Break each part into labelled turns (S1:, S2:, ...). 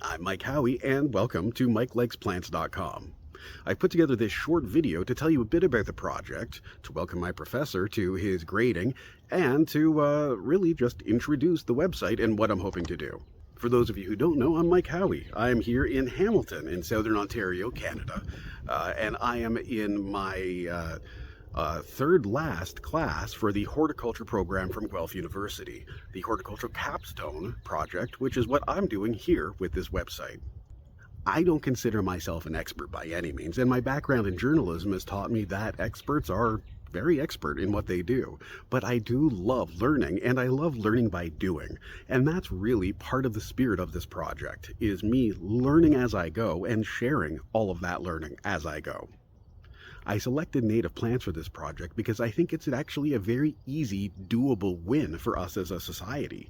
S1: I'm Mike Howie, and welcome to MikeLikesPlants.com. I put together this short video to tell you a bit about the project, to welcome my professor to his grading, and to really just introduce the website and what I'm hoping to do. For those of you who don't know, I'm Mike Howie. I'm here in Hamilton, in Southern Ontario, Canada, and I am in my third last class for the horticulture program from Guelph University, the Horticultural Capstone project, which is what I'm doing here with this website. I don't consider myself an expert by any means, and my background in journalism has taught me that experts are very expert in what they do. But I do love learning, and I love learning by doing. And that's really part of the spirit of this project, is me learning as I go and sharing all of that learning as I go. I selected native plants for this project because I think it's actually a very easy, doable win for us as a society.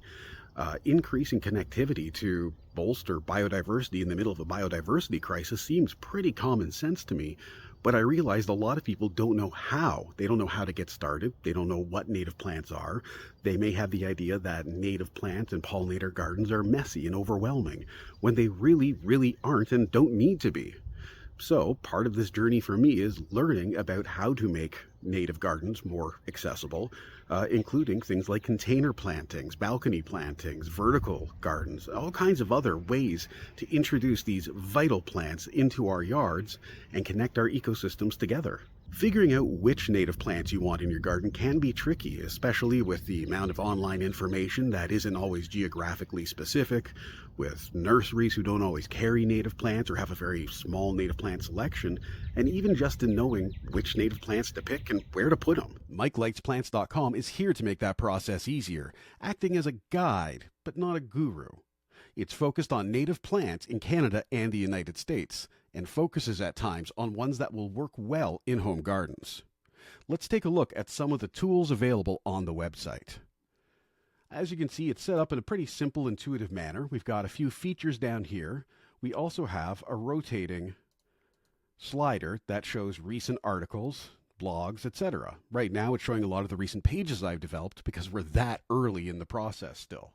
S1: Increasing connectivity to bolster biodiversity in the middle of a biodiversity crisis seems pretty common sense to me, but I realized a lot of people don't know how. They don't know how to get started. They don't know what native plants are. They may have the idea that native plants and pollinator gardens are messy and overwhelming, when they really, really aren't and don't need to be. So part of this journey for me is learning about how to make native gardens more accessible, including things like container plantings, balcony plantings, vertical gardens, all kinds of other ways to introduce these vital plants into our yards and connect our ecosystems together. Figuring out which native plants you want in your garden can be tricky, especially with the amount of online information that isn't always geographically specific, with nurseries who don't always carry native plants or have a very small native plant selection, and even just in knowing which native plants to pick and where to put them. MikeLikesPlants.com is here to make that process easier, acting as a guide, but not a guru. It's focused on native plants in Canada and the United States, and focuses at times on ones that will work well in home gardens. Let's take a look at some of the tools available on the website. As you can see, it's set up in a pretty simple, intuitive manner. We've got a few features down here. We also have a rotating slider that shows recent articles, blogs, etc. Right now it's showing a lot of the recent pages I've developed because we're that early in the process still.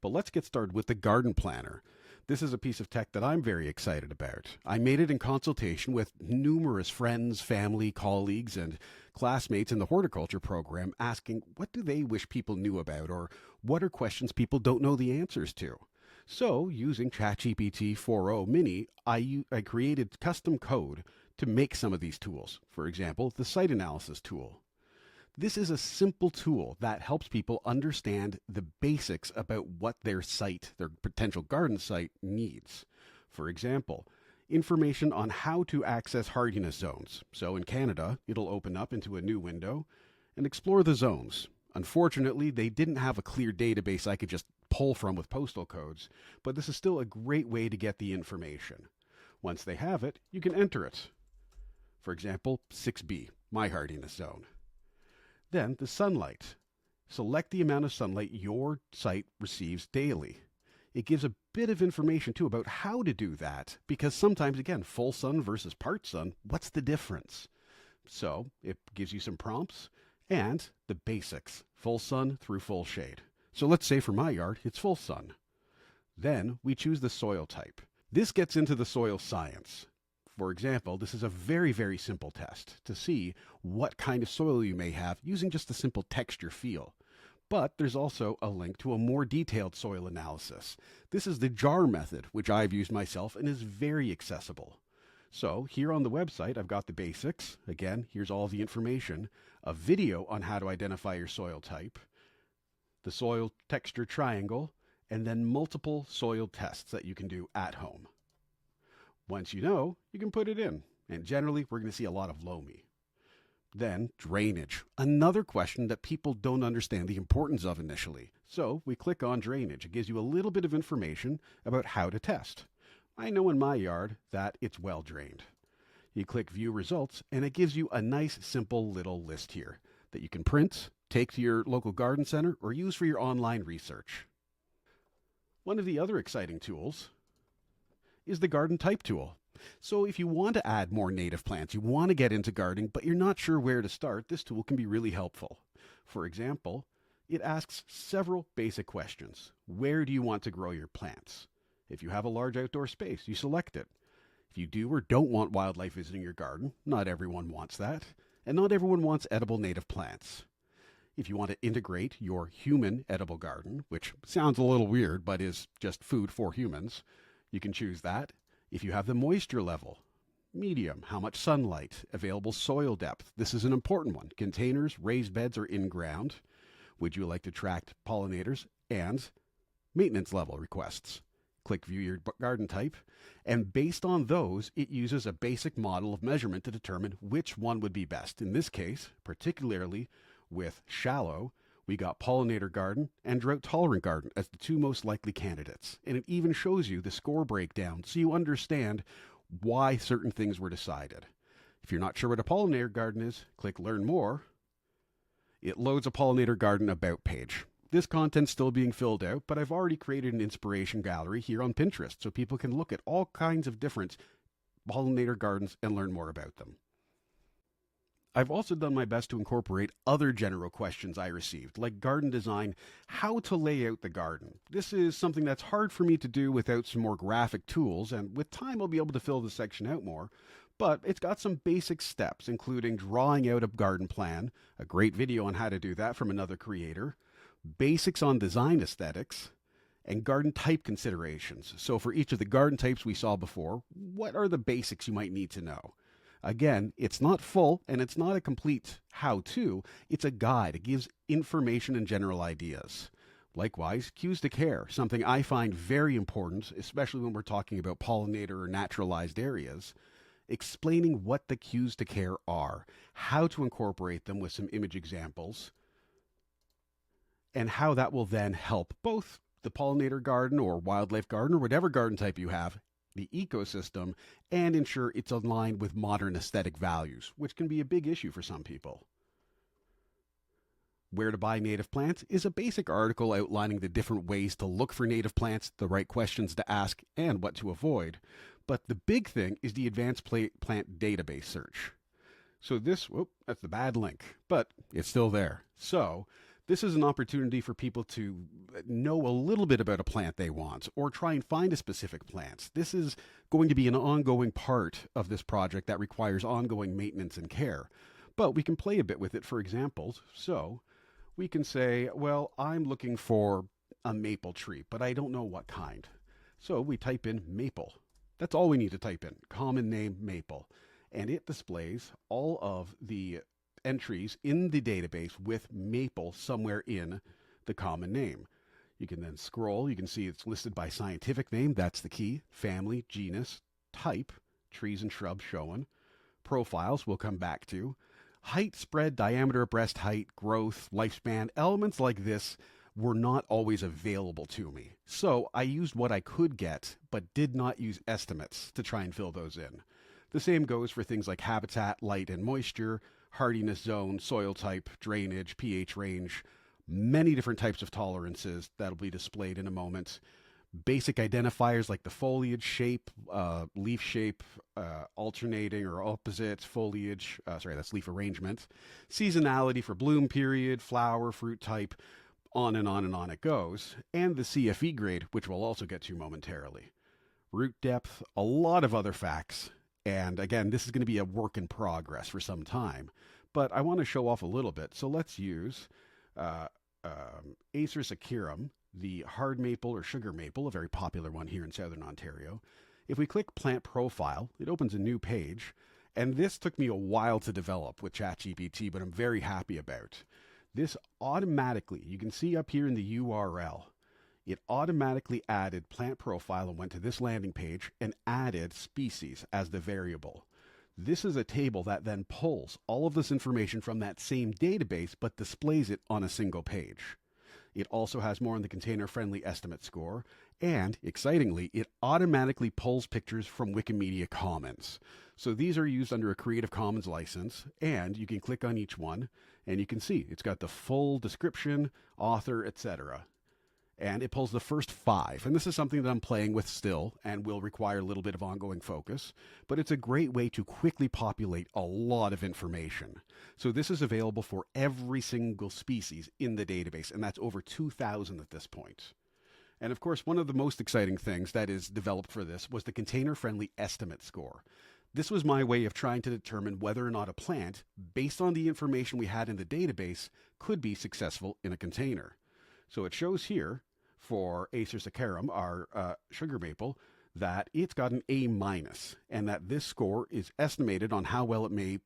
S1: But let's get started with the Garden Planner. This is a piece of tech that I'm very excited about. I made it in consultation with numerous friends, family, colleagues, and classmates in the horticulture program, asking what do they wish people knew about, or what are questions people don't know the answers to. So, using ChatGPT 4o Mini, I created custom code to make some of these tools. For example, the site analysis tool. This is a simple tool that helps people understand the basics about what their site, their potential garden site, needs. For example, information on how to access hardiness zones. So in Canada, it'll open up into a new window and explore the zones. Unfortunately, they didn't have a clear database I could just pull from with postal codes, but this is still a great way to get the information. Once they have it, you can enter it. For example, 6B, my hardiness zone. Then the sunlight. Select the amount of sunlight your site receives daily. It gives a bit of information too about how to do that, because sometimes, again, full sun versus part sun, what's the difference? So it gives you some prompts and the basics, full sun through full shade. So let's say for my yard, it's full sun. Then we choose the soil type. This gets into the soil science. For example, this is a very, very simple test to see what kind of soil you may have using just a simple texture feel. But there's also a link to a more detailed soil analysis. This is the JAR method, which I've used myself and is very accessible. So here on the website, I've got the basics. Again, here's all the information, a video on how to identify your soil type, the soil texture triangle, and then multiple soil tests that you can do at home. Once you know, you can put it in. And generally, we're going to see a lot of loamy. Then, drainage. Another question that people don't understand the importance of initially. So, we click on drainage. It gives you a little bit of information about how to test. I know in my yard that it's well drained. You click View Results, and it gives you a nice, simple little list here that you can print, take to your local garden center, or use for your online research. One of the other exciting tools is the garden type tool. So if you want to add more native plants, you want to get into gardening, but you're not sure where to start, this tool can be really helpful. For example, it asks several basic questions. Where do you want to grow your plants? If you have a large outdoor space, you select it. If you do or don't want wildlife visiting your garden, not everyone wants that, and not everyone wants edible native plants. If you want to integrate your human edible garden, which sounds a little weird but is just food for humans, you can choose that. If you have the moisture level, medium, how much sunlight, available soil depth. This is an important one. Containers, raised beds, or in-ground. Would you like to attract pollinators? And maintenance level requests. Click View Your Garden Type, and based on those, it uses a basic model of measurement to determine which one would be best. In this case, particularly with shallow, we got pollinator garden and drought-tolerant garden as the two most likely candidates. And it even shows you the score breakdown so you understand why certain things were decided. If you're not sure what a pollinator garden is, click Learn More. It loads a pollinator garden about page. This content's still being filled out, but I've already created an inspiration gallery here on Pinterest so people can look at all kinds of different pollinator gardens and learn more about them. I've also done my best to incorporate other general questions I received, like garden design, how to lay out the garden. This is something that's hard for me to do without some more graphic tools, and with time I'll be able to fill this section out more. But it's got some basic steps, including drawing out a garden plan, a great video on how to do that from another creator, basics on design aesthetics, and garden type considerations. So for each of the garden types we saw before, what are the basics you might need to know? Again, it's not full and it's not a complete how-to. It's a guide. It gives information and general ideas. Likewise, cues to care, something I find very important, especially when we're talking about pollinator or naturalized areas. Explaining what the cues to care are, how to incorporate them with some image examples, and how that will then help both the pollinator garden or wildlife garden or whatever garden type you have, the ecosystem, and ensure it's aligned with modern aesthetic values, which can be a big issue for some people. Where to buy native plants is a basic article outlining the different ways to look for native plants, the right questions to ask, and what to avoid. But the big thing is the advanced plant database search. So this, that's the bad link, but it's still there. So this is an opportunity for people to know a little bit about a plant they want or try and find a specific plant. This is going to be an ongoing part of this project that requires ongoing maintenance and care. But we can play a bit with it for examples. So we can say, well, I'm looking for a maple tree, but I don't know what kind. So we type in maple. That's all we need to type in, common name maple. And it displays all of the entries in the database with maple somewhere in the common name. You can then scroll. You can see it's listed by scientific name. That's the key. Family, genus, type, trees and shrubs shown. Profiles we'll come back to. Height, spread, diameter, breast height, growth, lifespan, elements like this were not always available to me. So I used what I could get, but did not use estimates to try and fill those in. The same goes for things like habitat, light and moisture, hardiness zone, soil type, drainage, pH range, many different types of tolerances that'll be displayed in a moment. Basic identifiers like the foliage shape, leaf shape, alternating or opposite foliage, that's leaf arrangement, seasonality for bloom period, flower, fruit type, on and on and on it goes, and the CFE grade, which we'll also get to momentarily. Root depth, a lot of other facts. And again, this is going to be a work in progress for some time, but I want to show off a little bit. So let's use Acer saccharum, the hard maple or sugar maple, a very popular one here in Southern Ontario. If we click Plant Profile, it opens a new page. And this took me a while to develop with ChatGPT, but I'm very happy about. This automatically, you can see up here in the URL, it automatically added plant profile and went to this landing page and added species as the variable. This is a table that then pulls all of this information from that same database, but displays it on a single page. It also has more on the container-friendly estimate score, and, excitingly, it automatically pulls pictures from Wikimedia Commons. So these are used under a Creative Commons license, and you can click on each one, and you can see it's got the full description, author, etc., and it pulls the first 5. And this is something that I'm playing with still and will require a little bit of ongoing focus, but it's a great way to quickly populate a lot of information. So this is available for every single species in the database, and that's over 2,000 at this point. And of course, one of the most exciting things that is developed for this was the container-friendly estimate score. This was my way of trying to determine whether or not a plant, based on the information we had in the database, could be successful in a container. So it shows here for Acer saccharum, our sugar maple, that it's got an A-, and that this score is estimated on how well it may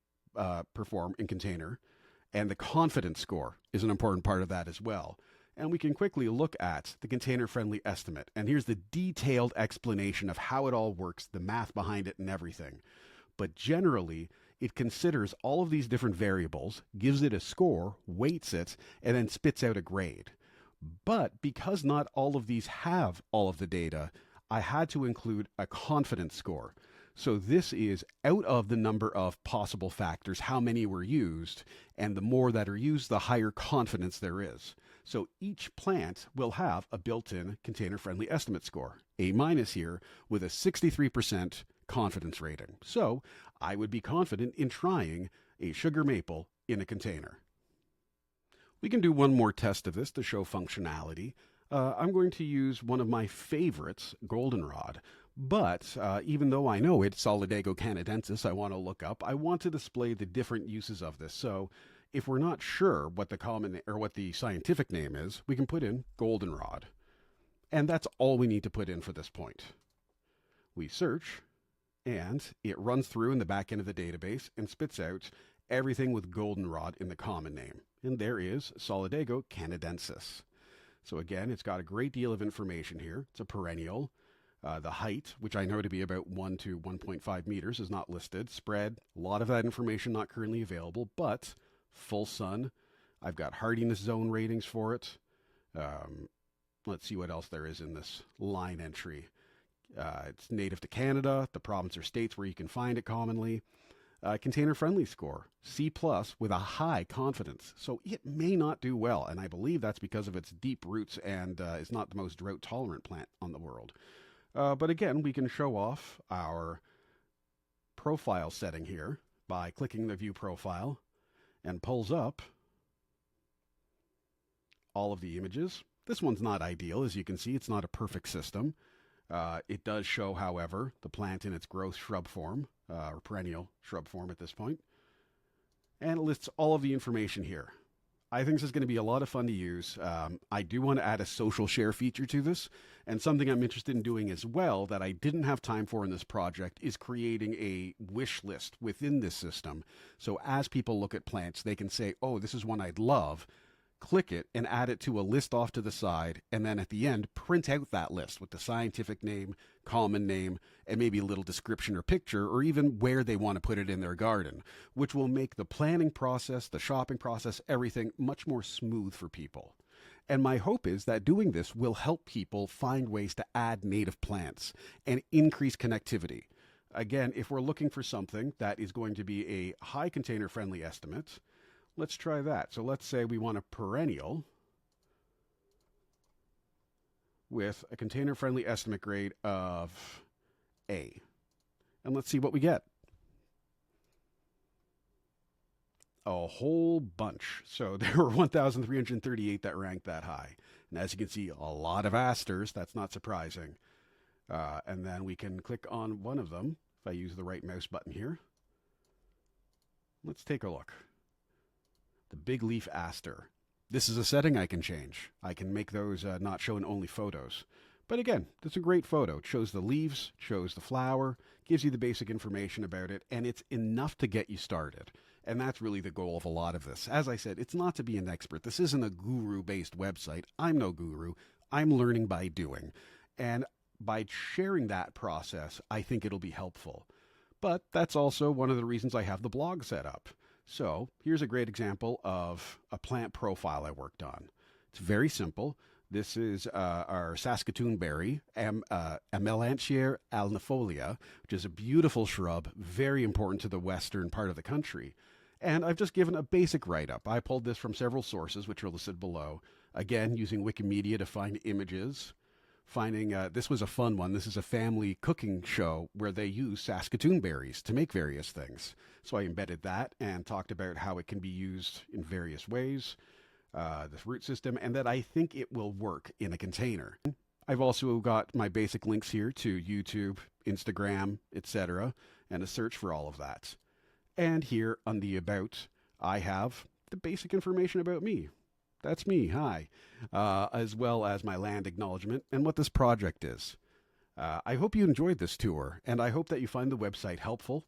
S1: perform in container. And the confidence score is an important part of that as well. And we can quickly look at the container-friendly estimate. And here's the detailed explanation of how it all works, the math behind it and everything. But generally, it considers all of these different variables, gives it a score, weights it, and then spits out a grade. But because not all of these have all of the data, I had to include a confidence score. So this is out of the number of possible factors, how many were used, and the more that are used, the higher confidence there is. So each plant will have a built-in container-friendly estimate score, A- here, with a 63% confidence rating. So I would be confident in trying a sugar maple in a container. We can do one more test of this to show functionality. I'm going to use one of my favorites, goldenrod. But even though I know it's Solidago canadensis, I want to look up, I want to display the different uses of this. So if we're not sure what the common or what the scientific name is, we can put in goldenrod. And that's all we need to put in for this point. We search, and it runs through in the back end of the database and spits out everything with goldenrod in the common name. And there is Solidago canadensis. So again, it's got a great deal of information here. It's a perennial. The height, which I know to be about 1 to 1.5 meters, is not listed. Spread, a lot of that information not currently available, but full sun. I've got hardiness zone ratings for it. Let's see what else there is in this line entry. It's native to Canada, the province or states where you can find it commonly. Container-friendly score, C+ with a high confidence. So it may not do well, and I believe that's because of its deep roots and is not the most drought-tolerant plant on the world. But again, we can show off our profile setting here by clicking the View Profile, and pulls up all of the images. This one's not ideal. As you can see, it's not a perfect system. It does show, however, the plant in its growth shrub form, or perennial shrub form at this point. And it lists all of the information here. I think this is going to be a lot of fun to use. I do want to add a social share feature to this, and something I'm interested in doing as well that I didn't have time for in this project is creating a wish list within this system. So as people look at plants, they can say, oh, this is one I'd love, click it and add it to a list off to the side, and then at the end, print out that list with the scientific name, common name, and maybe a little description or picture, or even where they want to put it in their garden, which will make the planning process, the shopping process, everything much more smooth for people. And my hope is that doing this will help people find ways to add native plants and increase connectivity. Again, if we're looking for something that is going to be a high container-friendly estimate, let's try that. So let's say we want a perennial with a container-friendly estimate grade of A. And let's see what we get. A whole bunch. So there were 1,338 that ranked that high. And as you can see, a lot of asters. That's not surprising. And then we can click on one of them if I use the right mouse button here. Let's take a look. The big leaf aster. This is a setting I can change. I can make those not show in only photos. But again, it's a great photo. It shows the leaves, shows the flower, gives you the basic information about it, and it's enough to get you started. And that's really the goal of a lot of this. As I said, it's not to be an expert. This isn't a guru-based website. I'm no guru. I'm learning by doing. And by sharing that process, I think it'll be helpful. But that's also one of the reasons I have the blog set up. So here's a great example of a plant profile I worked on. It's very simple. This is our Saskatoon berry, Amelanchier alnifolia, which is a beautiful shrub, very important to the western part of the country. And I've just given a basic write-up. I pulled this from several sources, which are listed below. Again, using Wikimedia to find images. Finding, this was a fun one. This is a family cooking show where they use Saskatoon berries to make various things. So I embedded that and talked about how it can be used in various ways, this root system, and that I think it will work in a container. I've also got my basic links here to YouTube, Instagram, etc., and a search for all of that. And here on the About, I have the basic information about me. That's me, hi. As well as my land acknowledgement and what this project is. I hope you enjoyed this tour, and I hope that you find the website helpful.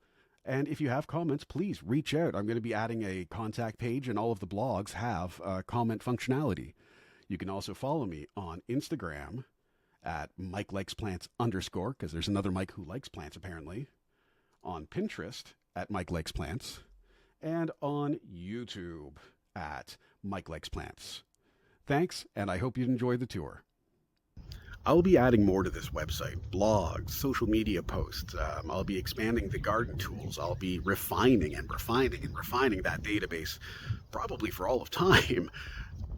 S1: And if you have comments, please reach out. I'm going to be adding a contact page, and all of the blogs have comment functionality. You can also follow me on Instagram at Mike Likes Plants _ because there's another Mike who likes plants apparently, on Pinterest at Mike Likes Plants, and on YouTube at Mike Likes Plants. Thanks, and I hope you enjoy the tour. I'll be adding more to this website, blogs, social media posts. I'll be expanding the garden tools. I'll be refining and refining and refining that database probably for all of time.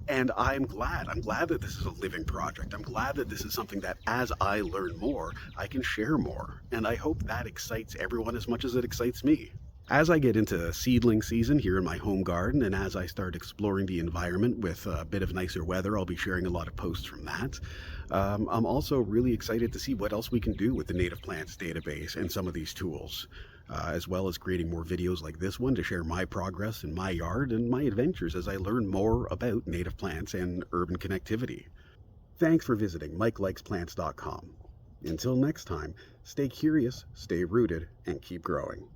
S1: And I'm glad that this is a living project. I'm glad that this is something that as I learn more, I can share more. And I hope that excites everyone as much as it excites me. As I get into seedling season here in my home garden, and as I start exploring the environment with a bit of nicer weather, I'll be sharing a lot of posts from that. I'm also really excited to see what else we can do with the Native Plants database and some of these tools, as well as creating more videos like this one to share my progress in my yard and my adventures as I learn more about native plants and urban connectivity. Thanks for visiting MikeLikesPlants.com. Until next time, stay curious, stay rooted, and keep growing.